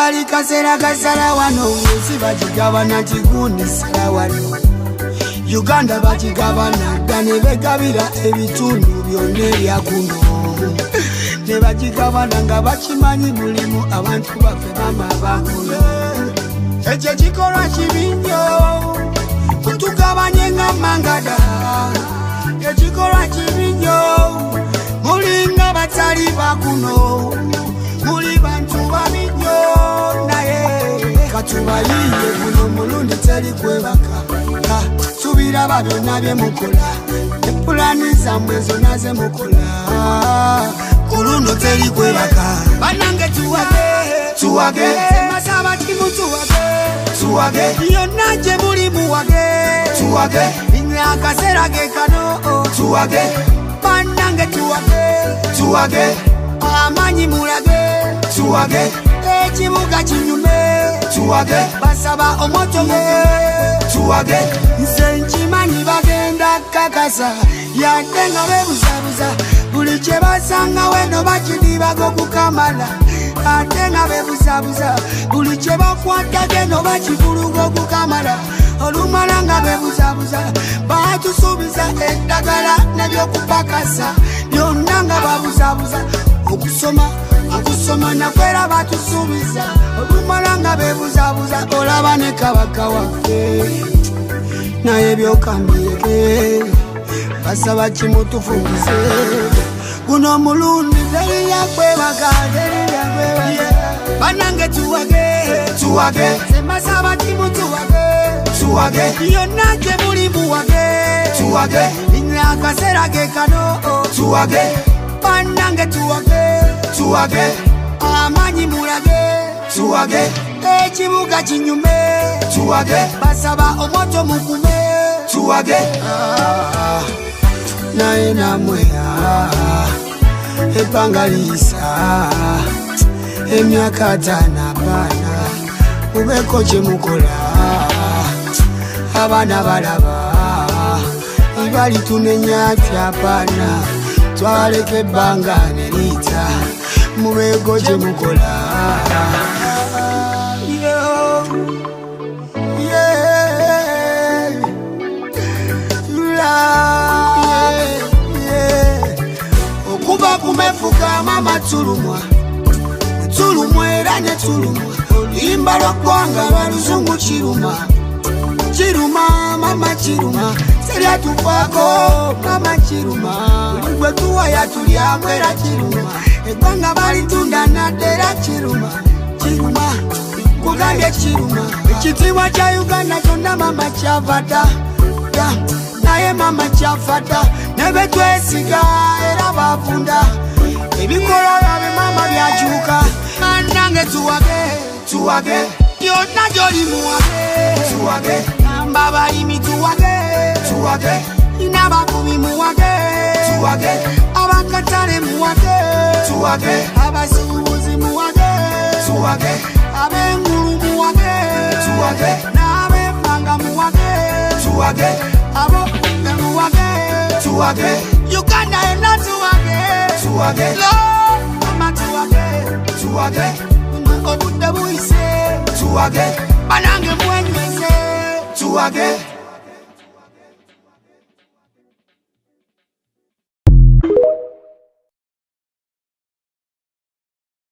bali kasera kasala wano nsi bakigabana kigundi sala wano Uganda bakigabana dane begabira ebitundu byonna ebyakuno ne bakigabana nga bakimanyi mulimu abantu baffe mama bakuno ekyo kikolwa kibi nnyo kutugabanye nga mangada ekikolwa kibi nnyo mulinga batali bakuno muli bantu babi nnyo naye katubayiye guno mulundi teri kwebaka tubiraba byonna bye mukola ne pulani zammwe zonna ze mukola ku luno teri kwebaka bannange tuwage masaba kimu tuwage yonna gye muli muwage akaseera ge kano tuwage bannange tuwage amanyi mulage tuwage ekibuga kinyume tuwage basaba omotomo tuwage nze nkimanyi bagenda kakasa yadde nga bebuzabuza buli kye basanga weno bakidibago kukamala ate nga bebuzabuza buli kye bakwattage no bakivuluga okukamala olumala nga bebuzabuza batusuubiza eddagala nebyokupakasa byonna nga babuzabuza okusoma nakwera batusuubiza olumala nga bebuzabuza olaba ne kabaka waffe naye byokambireke basaba kimutufungize guno mulundi teriyakwebaka bannange tuwage semasaba kimu tuwage yonna gye muli muwage inya akaseera ge kano tuwage bannange tuwage amanyi mulage tuwage ekibuga kinyume tuwage basaba omoto mukume tuwage naye namwe ebbanga liisa emyaka 5 abaana mubeko kye mukola abaana balaba ibali tunenya pyapana twaleka ebbanga nerita mubeko kye mukola okuba kumefuka mama tulumwa era ne tulumwa oluyimba lwaggwanga lwaluzungu kiruma mama kiruma seryatufaako mama kiruma buli gwe tuwaya tulyamu era kiruma eggwanga balitunda nadde era kiruma kugambye kiruma ekitiibwa kya Uganda kyonna mama kyavata naye mama kyafata ne betwesiga era bafunda ebikolwa byabe mama byakyuka bannange tuwage byonna gy'oli muwage namba balimi tuwage n'abakubi muwage abakatale muwage abasuubuzi muwage ab'engulu muwage n'ab'emmanga muwage abo muwage Uganda yonna tuwage lo mama tuwage obudde buyise tuwage banange mwenyweze tuwage